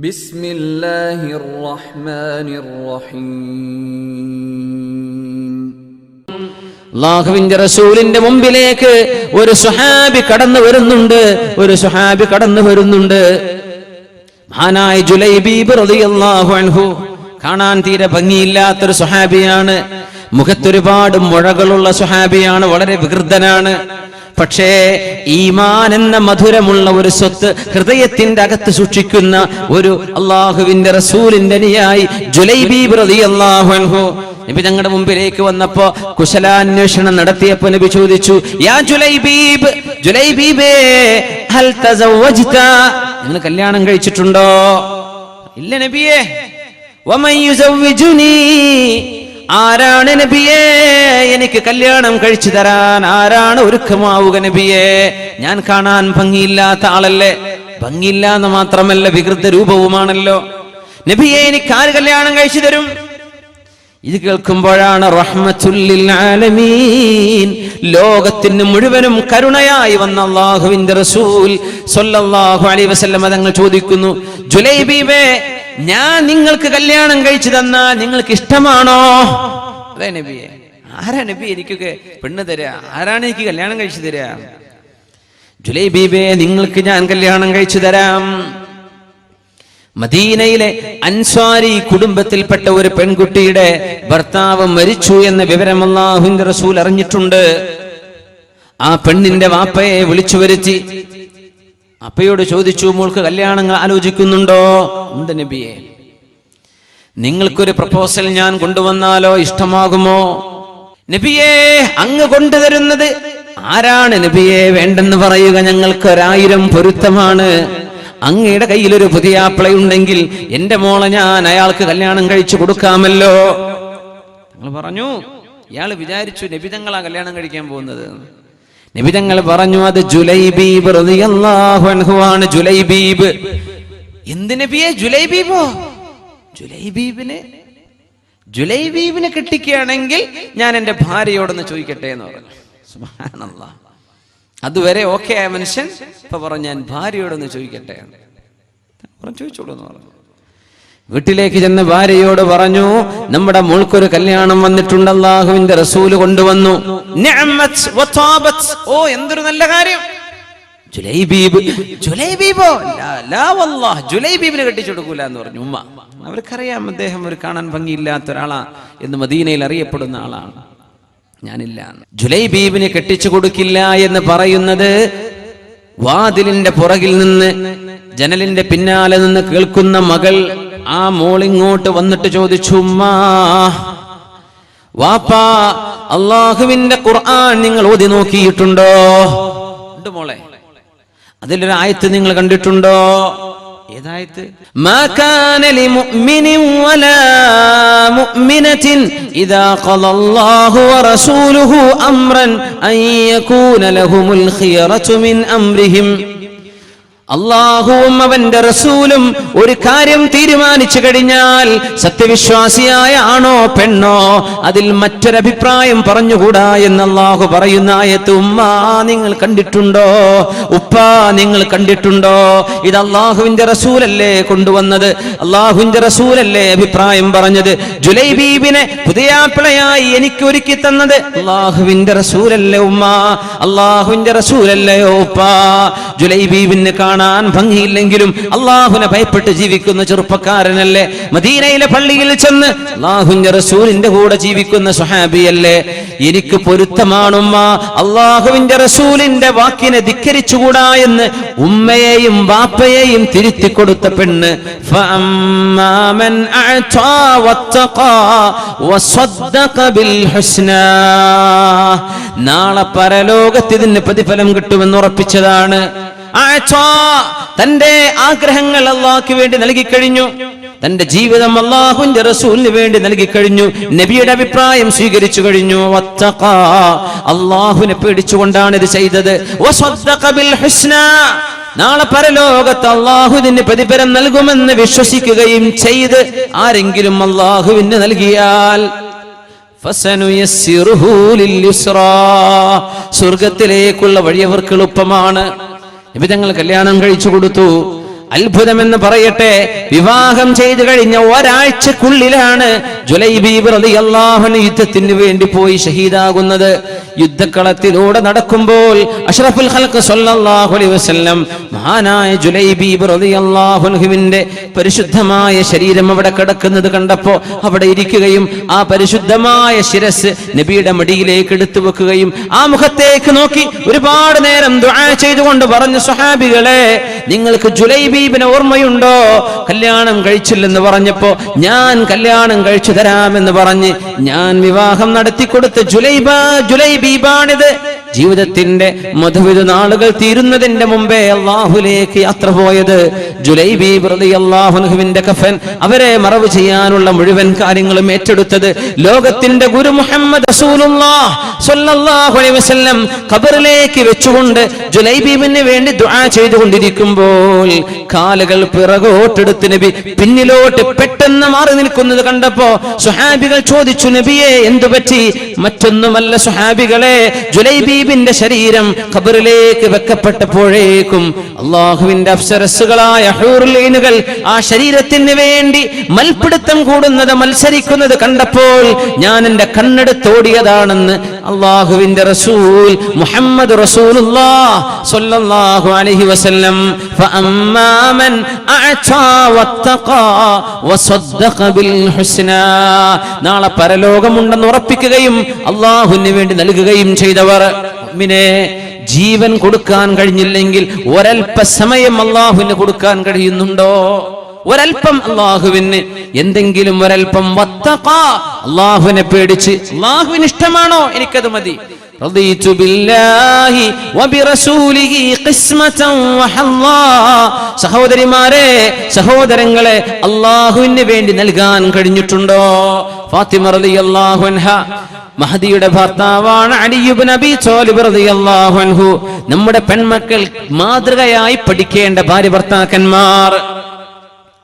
ബിസ്മില്ലാഹിർ റഹ്മാനിർ റഹീം. അല്ലാഹുവിന്റെ റസൂലിന്റെ മുമ്പിലേക്ക് ഒരു സ്വഹാബി കടന്നു വരുന്നുണ്ട്. മഹാനായ ജുലൈബീബ് റളിയല്ലാഹു അൻഹു. കാണാൻ തീരെ ഭംഗിയില്ലാത്തൊരു സ്വഹാബിയാണ്. മുഖത്തൊരുപാട് മുഴകളുള്ള സ്വഹാബിയാണ്. വളരെ വികൃതനാണ്. പക്ഷേ ഈമാൻ എന്ന മധുരമുള്ള ഒരു സ്വത്ത് ഹൃദയത്തിന്റെ അകത്ത് സൂക്ഷിക്കുന്ന ഒരു അള്ളാഹുവിന്റെ റസൂലിന്റെ അനുയായി ജുലൈബീബ് റളിയല്ലാഹു അൻഹു നബി തങ്ങളുടെ മുമ്പിലേക്ക് വന്നപ്പോ കുശലാന്വേഷണം നടത്തിയപ്പോ നബി ചോദിച്ചു, യാ ജുലൈബീബേ ഹൽ തസവ്വജ്ത, നിങ്ങൾ കല്യാണം കഴിച്ചിട്ടുണ്ടോ? ഇല്ല നബിയേ. വമൻ യുസവ്വിജുനി, ആരാണ് നബിയേ എനിക്ക് കല്യാണം കഴിച്ചു തരാൻ? ആരാണ് ഒരുക്കമാവുക നബിയേ? ഞാൻ കാണാൻ ഭംഗിയില്ലാത്ത ആളല്ലേ? ഭംഗിയില്ല എന്ന് മാത്രമല്ല, വികൃത രൂപവുമാണല്ലോ. നബിയേ എനിക്ക് ആര് കല്യാണം കഴിച്ചു തരും? ഇത് കേൾക്കുമ്പോഴാണ് റഹ്മത്തുൽ ലിൽ ആലമീൻ, ലോകത്തിന് മുഴുവനും കരുണയായി വന്ന അല്ലാഹുവിന്റെ റസൂൽ സ്വല്ലല്ലാഹു അലൈഹി വസല്ലം തങ്ങൾ ചോദിക്കുന്നു, ജുലൈബീബേ ഞാൻ നിങ്ങൾക്ക് കല്യാണം കഴിച്ചു തന്നാൽ നിങ്ങൾക്ക് ഇഷ്ടമാണോ? അതെ നബിയെ. ആരാ നബി എനിക്കൊക്കെ പെണ്ണ് തരാ? ആരാണ് എനിക്ക് കല്യാണം കഴിച്ചു തരാ? ജുലൈബീബേ നിങ്ങൾക്ക് ഞാൻ കല്യാണം കഴിച്ചു തരാം. മദീനയിലെ അൻസ്വാരി കുടുംബത്തിൽപ്പെട്ട ഒരു പെൺകുട്ടിയുടെ ഭർത്താവ് മരിച്ചു എന്ന വിവരം അല്ലാഹുവിന്റെ റസൂൽ അറിഞ്ഞിട്ടുണ്ട്. ആ പെണ്ണിന്റെ വാപ്പയെ വിളിച്ചു വരുത്തി അപ്പയോട് ചോദിച്ചു, മോൾക്ക് കല്യാണങ്ങൾ ആലോചിക്കുന്നുണ്ടോ? ഉണ്ട് നബിയെ. നിങ്ങൾക്കൊരു പ്രപ്പോസൽ ഞാൻ കൊണ്ടുവന്നാലോ ഇഷ്ടമാകുമോ? നബിയെ അങ്ങ് കൊണ്ടുതരുന്നത് ആരാണ് നബിയെ വേണ്ടെന്ന് പറയുക? ഞങ്ങൾക്ക് 1000 പൊരുത്തമാണ്. അങ്ങയുടെ കയ്യിലൊരു പുതിയ ആപ്പിളയുണ്ടെങ്കിൽ എന്റെ മോളെ ഞാൻ അയാൾക്ക് കല്യാണം കഴിച്ചു കൊടുക്കാമല്ലോ. നിങ്ങൾ പറഞ്ഞു. ഇയാള് വിചാരിച്ചു നബി തങ്ങളാ കല്യാണം കഴിക്കാൻ പോകുന്നത്. നബി തങ്ങൾ പറഞ്ഞു, അത് ജുലൈബീബ് റളിയല്ലാഹു അൻഹു ആണ്. ജുലൈബീബ്. എന്ത് നബിയെ ജുലൈബീബോ? ജുലൈബീബിനെ കെട്ടിക്കുകയാണെങ്കിൽ ഞാൻ എന്റെ ഭാര്യയോടൊന്ന് ചോദിക്കട്ടെ എന്ന് പറഞ്ഞു. സുബ്ഹാനല്ലാഹ്. അതുവരെ ഓക്കെ ആയ മനുഷ്യൻ ഇപ്പൊ പറഞ്ഞു ഞാൻ ഭാര്യയോടൊന്ന് ചോദിക്കട്ടെ. ചോദിച്ചോളൂ എന്ന് പറഞ്ഞു. വീട്ടിലേക്ക് ചെന്ന് ഭാര്യയോട് പറഞ്ഞു, നമ്മുടെ മോൾക്കൊരു കല്യാണം വന്നിട്ടുണ്ട്, അല്ലാഹുവിന്റെ റസൂല് കൊണ്ടുവന്നു. നിഅമത് വതാബത്. ഓ എന്തൊരു നല്ല കാര്യം. ജുലൈബീബോ? ലാ വല്ലാഹ്, ജുലൈബീബിനെ കെട്ടിച്ചു കൊടുക്കൂല എന്ന് പറഞ്ഞു ഉമ്മ. അവർക്കറിയാം അദ്ദേഹം ഒരു കാണാൻ ഭംഗിയില്ലാത്ത ഒരാളാ എന്ന് മദീനയിൽ അറിയപ്പെടുന്ന ആളാണ്. ഞാനില്ല. ജുലൈബീബിനെ കെട്ടിച്ചു കൊടുക്കില്ല എന്ന് പറയുന്നത് വാതിലിന്റെ പുറകിൽ നിന്ന്, ജനലിന്റെ പിന്നാലെ നിന്ന് കേൾക്കുന്ന മകൾ ആ മോളിങ്ങോട്ട് വന്നിട്ട് ചോദിച്ചു, ഉമ്മാ വാപ്പാ അല്ലാഹുവിന്റെ ഖുർആൻ നിങ്ങൾ ഓതി നോക്കിയിട്ടുണ്ടോ? ഉണ്ട് മോളെ. അതിലൊരു ആയത്ത് നിങ്ങൾ കണ്ടിട്ടുണ്ടോ? ഏതായത്ത്? മാ കാന ലിമുഅ്മിനിൻ വലാ മുഅ്മിനത്തിൻ ഇദാ ഖളല്ലാഹു വറസൂലുഹു അംറൻ അൻ യകൂന ലഹുമുൽ ഖിയറതു മിൻ അംരിഹിം. അല്ലാഹുവും അവന്റെ റസൂലും ഒരു കാര്യം തീരുമാനിച്ചു കഴിഞ്ഞാൽ സത്യവിശ്വാസിയായ ആണോ പെണ്ണോ അതിൽ മറ്റൊരഭിപ്രായം പറഞ്ഞുകൂടാ എന്ന് അല്ലാഹു പറയുന്ന ആയത്ത് ഉമ്മ നിങ്ങൾ കണ്ടിട്ടുണ്ടോ? ഉപ്പ നിങ്ങൾ കണ്ടിട്ടുണ്ടോ? ഇത് അല്ലാഹുവിന്റെ റസൂലല്ലേ കൊണ്ടുവന്നത്? അല്ലാഹുവിന്റെ റസൂലല്ലേ അഭിപ്രായം പറഞ്ഞത്? ജുലൈബീബിനെ പുതിയാപ്പിളയായി എനിക്ക് ഒരുക്കി തന്നത് അല്ലാഹുവിന്റെ റസൂലല്ലേ ഉമ്മ? അല്ലാഹുവിന്റെ റസൂലല്ലയോ ഉപ്പ? ജുലൈബീബിനെ കാണാൻ ഭംഗിയില്ലെങ്കിലും അള്ളാഹുവിനെ ഭയപ്പെട്ട് ജീവിക്കുന്ന ചെറുപ്പക്കാരനല്ലേ? മദീനയിലെ പള്ളിയിൽ ചെന്ന് അള്ളാഹുവിന്റെ റസൂലിന്റെ കൂടെ ജീവിക്കുന്ന സ്വഹാബിയല്ലേ? എനിക്ക് പൊരുത്തമാണുമ്മ. അള്ളാഹുവിന്റെ റസൂലിന്റെ വാക്കിനെ ധിക്കരിച്ചുകൂടാ എന്ന് ഉമ്മയെയും വാപ്പയെയും തിരുത്തി കൊടുത്ത പെണ്ണ്. നാളെ പരലോകത്ത് ഇതിന് പ്രതിഫലം കിട്ടുമെന്ന് ഉറപ്പിച്ചതാണ്. തന്റെ ആഗ്രഹങ്ങൾ അല്ലാഹുവിന് വേണ്ടി നൽകി കഴിഞ്ഞു. തന്റെ ജീവിതം അല്ലാഹുവിന്റെ റസൂലിന് വേണ്ടി നൽകി കഴിഞ്ഞു. നബിയുടെ അഭിപ്രായം സ്വീകരിച്ചു കഴിഞ്ഞു. അല്ലാഹുവിനെ പേടിച്ചുകൊണ്ടാണ് ഇത് ചെയ്തത്. നാളെ പരലോകത്ത് അല്ലാഹു ഇതിന് പ്രതിഫലം നൽകുമെന്ന് വിശ്വസിക്കുകയും ചെയ്ത് ആരെങ്കിലും അല്ലാഹുവിന് നൽകിയാൽ സ്വർഗത്തിലേക്കുള്ള വഴി അവർക്ക് എളുപ്പമാണ്. നബി തങ്ങൾ കല്യാണം കഴിച്ചു കൊടുത്തു. അത്ഭുതമെന്ന് പറയട്ടെ, വിവാഹം ചെയ്തു കഴിഞ്ഞ ഒരാഴ്ചക്കുള്ളിലാണ് ജുലൈബീബ് റളിയല്ലാഹു അൻഹു യുദ്ധത്തിന് വേണ്ടി പോയി ഷഹീദാകുന്നത്. യുദ്ധക്കളത്തിലൂടെ നടക്കുമ്പോൾ അഷ്റഫുൽ ഖൽഖ് സ്വല്ലല്ലാഹു അലൈഹി വസല്ലം മഹാനായ ജുലൈബീബ് റളിയല്ലാഹു അൻഹുവിന്റെ പരിശുദ്ധമായ ശരീരം അവിടെ കിടക്കുന്നത് കണ്ടപ്പോൾ അവിടെ ഇരിക്കുകയും ആ പരിശുദ്ധമായ ശിരസ് നബിയുടെ മടിയിലേക്ക് എടുത്തു വെക്കുകയും ആ മുഖത്തേക്ക് നോക്കി ഒരുപാട് നേരം ദുആ ചെയ്തുകൊണ്ട് പറഞ്ഞു, സ്വഹാബികളെ, നിങ്ങൾക്ക് ജുലൈബീബിനെ ഓർമ്മയുണ്ടോ? കല്യാണം കഴിച്ചില്ലെന്ന് പറഞ്ഞപ്പോ ഞാൻ കല്യാണം കഴിച്ചു തരാമെന്ന് പറഞ്ഞ് ഞാൻ വിവാഹം നടത്തിക്കൊടുത്ത ജുലൈബീബാണിത്. ജീവിതത്തിന്റെ മധുവിധ നാളുകൾ തീരുന്നതിന്റെ മുമ്പേ അല്ലാഹുവിലേക്ക് യാത്ര പോയത് ജുലൈബീബ് റളിയല്ലാഹു അൻഹുവിന്റെ കഫൻ, അവരെ മറവ് ചെയ്യാനുള്ള മുഴുവൻ കാര്യങ്ങളും ഏറ്റെടുത്തത് ലോകത്തിന്റെ ഗുരു മുഹമ്മദ് റസൂലുള്ളാഹി സ്വല്ലല്ലാഹു അലൈഹി വസല്ലം ഖബറിലേക്ക് വെച്ചുകൊണ്ട് ജുലൈബീബിന് വേണ്ടി ദുആ ചെയ്തുകൊണ്ടിരിക്കുമ്പോൾ കാലുകൾ പിറകോട്ടെടുത്ത് നബി പിന്നിലോട്ട് പെട്ടെന്ന് മാറി നിൽക്കുന്നത് കണ്ടപ്പോ സ്വഹാബികൾ ചോദിച്ചു, നബിയെ എന്തുപറ്റി? മറ്റൊന്നുമല്ല സ്വഹാബികളെ, ജുലൈബീബിന്റെ ശരീരം ഖബറിലേക്ക് വെക്കപ്പെട്ടപ്പോഴേക്കും അല്ലാഹുവിന്റെ അപ്സരസ്സുകളായ ഹൂറുൽ ഐനുകൾ ആ ശരീരത്തിന് വേണ്ടി മൽപിടുത്തം കൂടുന്നത്, മത്സരിക്കുന്നത് കണ്ടപ്പോൾ ഞാൻ എന്റെ കണ്ണെടുത്തോടിയതാണെന്ന് അല്ലാഹുവിന്റെ റസൂൽ മുഹമ്മദ് റസൂലുള്ളാഹി സ്വല്ലല്ലാഹു അലൈഹി വസല്ലം. ഫഅമ്മാ മൻ അഅതാ വത്തഖാ വസദ്ദഖ ബിൽ ഹുസ്നാ, നാളെ പരലോകമുണ്ടെന്ന് ഉറപ്പിക്കുകയും അല്ലാഹുവിന് വേണ്ടി നൽകുകയും ചെയ്തവർ. മുഅ്മിനേ, ജീവൻ കൊടുക്കാൻ കഴിഞ്ഞില്ലെങ്കിൽ ഒരൽപ്പ സമയം അല്ലാഹുവിന് കൊടുക്കാൻ കഴിയുന്നുണ്ടോ? ഒരൽപ്പം അല്ലാഹുവിന് എന്തെങ്കിലും ഒരൽപ്പം വത്തഖാ, അല്ലാഹുവിനെ പേടിച്ച് അല്ലാഹുവിന് ഇഷ്ടമാണോ എനിക്കത് മതി. റദീതു ബില്ലാഹി വബിറസൂലിഹി ഖിസ്മതൻ വഹല്ലാ. സഹോദരിമാരെ, സഹോദരങ്ങളെ, അല്ലാഹുവിന് വേണ്ടി നൽകാൻ കഴിഞ്ഞിട്ടുണ്ടോ? ഫാത്തിമ റളിയല്ലാഹു അൻഹ മഹദിയുടെ ഭർത്താവാണ് അലി ഇബ്നു അബീ ത്വാലിബ് റളിയല്ലാഹു അൻഹു. നമ്മുടെ പെൺമക്കൾ മാതൃകയായി പഠിക്കേണ്ട ഭാര്യ ഭർത്താക്കന്മാർ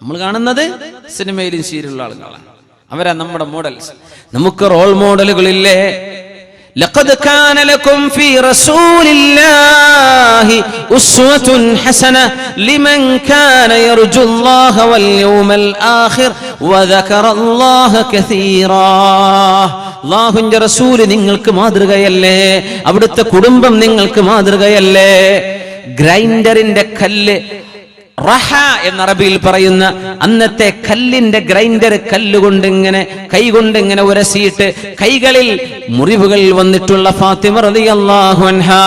നമ്മൾ കാണുന്നത് സിനിമയിലും സീരിയലുള്ള ആളുകളാണ്. അവരാ നമ്മുടെ മോഡൽസ്. നമുക്ക് റോൾ മോഡലുകളില്ലേ? ലഖദ് കാന ലക്കും ഫീ റസൂലില്ലാഹി ഉസ്വത്തുൻ ഹസന ലിമൻ കാന യർജുല്ലാഹ വൽ യൗമൽ ആഖിർ വദകറല്ലാഹ കസീറാ. അല്ലാഹുവിന്റെ റസൂൽ നിങ്ങൾക്ക് മാതൃകയല്ലേ? അവിടുത്തെ കുടുംബം നിങ്ങൾക്ക് മാതൃകയല്ലേ? ഗ്രൈൻഡറിന്റെ കല്ല്, റഹ എന്ന അറബിയിൽ പറയുന്ന അന്നത്തെ കല്ലിന്റെ ഗ്രൈൻഡർ, കല്ലുകൊണ്ട് ഇങ്ങനെ കൈകൊണ്ട് ഇങ്ങനെ ഉരസിയിട്ട് കൈകളിൽ മുറിവുകൾ വന്നിട്ടുള്ള ഫാത്തിമ റളിയല്ലാഹു അൻഹാ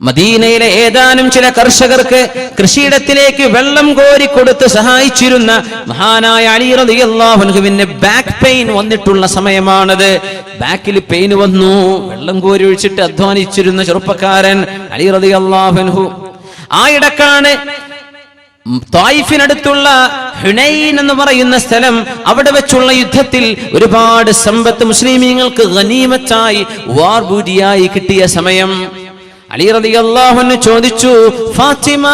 മദീനയിലെ ഏതാനും ചില കർഷകർക്ക് കൃഷിയിടത്തിലേക്ക് വെള്ളം കോരി കൊടുത്ത് സഹായിച്ചിരുന്ന മഹാനായ അലി റളിയല്ലാഹു അൻഹുവിന് ബാക്ക് പെയിൻ വന്നിട്ടുള്ള സമയമാണത്. ബാക്കിൽ പെയിൻ വന്നു. വെള്ളം കോരി ഒഴിച്ചിട്ട് അധ്വാനിച്ചിരുന്ന ചെറുപ്പക്കാരൻ അലി റളിയല്ലാഹു അൻഹു. ആ ഇടക്കാണ് തായിഫിനടുത്തുള്ള ഹുനൈൻ എന്ന് പറയുന്ന സ്ഥലം, അവിടെ വെച്ചുള്ള യുദ്ധത്തിൽ ഒരുപാട് സമ്പത്ത് മുസ്ലിമീങ്ങൾക്ക് ഗനീമത്തായി വാർബൂരിയായി കിട്ടിയ സമയം അലി റളിയല്ലാഹു അൻഹു ചോദിച്ചു, ഫാത്തിമ,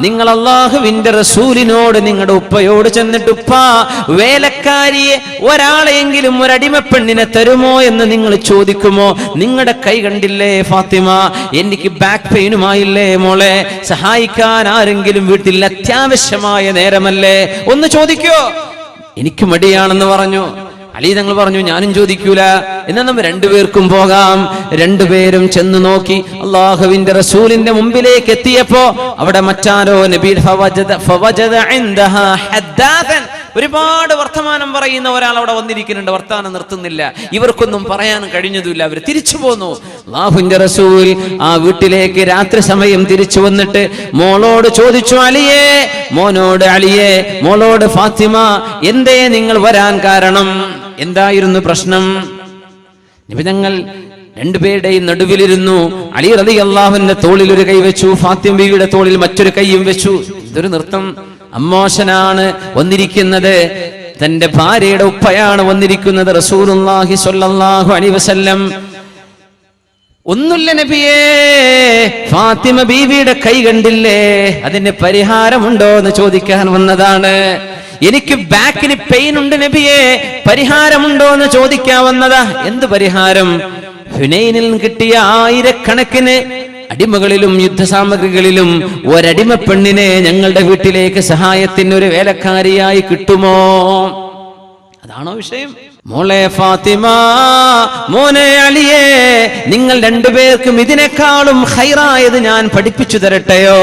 നിങ്ങൾ അല്ലാഹുവിന്റെ റസൂലിനോട് നിങ്ങളുടെ ഉപ്പയോട് ചെന്നിട്ട് ഉപ്പ, വേലക്കാരിയെ ഒരാളെയെങ്കിലും ഒരടിമപ്പെണ്ണിനെ തരുമോ എന്ന് നിങ്ങൾ ചോദിക്കുമോ? നിങ്ങളുടെ കൈ കണ്ടില്ലേ ഫാത്തിമ, എനിക്ക് ബാക്ക് പെയിനുമായില്ലേ മോളെ, സഹായിക്കാൻ ആരെങ്കിലും വീട്ടിൽ അത്യാവശ്യമായ നേരമല്ലേ, ഒന്ന് ചോദിക്കോ? എനിക്ക് മടിയാണെന്ന് പറഞ്ഞു. അലി തങ്ങൾ പറഞ്ഞു, ഞാനും ചോദിക്കൂല, എന്നാൽ നമ്മൾ രണ്ടുപേർക്കും പോകാം. രണ്ടുപേരും ചെന്ന് നോക്കി. അല്ലാഹുവിന്റെ റസൂലിന്റെ മുമ്പിലേക്ക് എത്തിയപ്പോ അവിടെ മറ്റാരോ നബി ഫവജദ ഇൻദഹാ ഹദ്ദാഥൻ, ഒരുപാട് വർത്തമാനം പറയുന്ന ഒരാൾ അവിടെ വന്നിരിക്കുന്നുണ്ട്. വർത്താനം നിർത്തുന്നില്ല. ഇവർക്കൊന്നും പറയാൻ കഴിഞ്ഞതുമില്ല. അവർ തിരിച്ചു പോന്നു. അല്ലാഹുവിന്റെ റസൂൽ ആ വീട്ടിലേക്ക് രാത്രി സമയം തിരിച്ചു വന്നിട്ട് മോളോട് ചോദിച്ചു, അലിയേ, മോനോട് അലിയേ, മോളോട് ഫാത്തിമ, എന്തേ നിങ്ങൾ വരാൻ കാരണം? എന്തായിരുന്നു പ്രശ്നം? നബി തങ്ങൾ രണ്ടുപേരുടെയും നടുവിലിരുന്നു. അലി റളിയല്ലാഹുവിന്റെ തോളിൽ ഒരു കൈ വെച്ചു, ഫാത്തിമ ബീവിയുടെ തോളിൽ മറ്റൊരു കൈയും വെച്ചു. ഇതൊരു നൃത്തം. അമ്മോശനാണ് വന്നിരിക്കുന്നത്, തന്റെ ഭാര്യയുടെ ഉപ്പയാണ് വന്നിരിക്കുന്നത്. റസൂലുള്ളാഹി സ്വല്ലല്ലാഹു അലൈഹി വസല്ലം, ഒന്നുമില്ല നബിയേ, ഫാത്തിമ ബീവിയുടെ കൈ കണ്ടില്ലേ, അതിന് പരിഹാരമുണ്ടോ എന്ന് ചോദിക്കാൻ വന്നതാണ്. എനിക്ക് ബാക്കിന് പെയിൻ ഉണ്ട് നബിയെ, പരിഹാരമുണ്ടോ എന്ന് ചോദിക്കാൻ വന്നതാ. എന്ത് പരിഹാരം? ഹുനൈനിൽ കിട്ടിയ ആയിരക്കണക്കിന് അടിമകളിലും യുദ്ധസാമഗ്രികളിലും ഒരടിമ പെണ്ണിനെ ഞങ്ങളുടെ വീട്ടിലേക്ക് സഹായത്തിന് ഒരു വേലക്കാരിയായി കിട്ടുമോ? അതാണോ വിഷയം? മോളെ ഫാത്തിമ, മോനെ അലിയെ, നിങ്ങൾ രണ്ടുപേർക്കും ഇതിനേക്കാളും ഖൈറായത് ഞാൻ പഠിപ്പിച്ചു തരട്ടെയോ?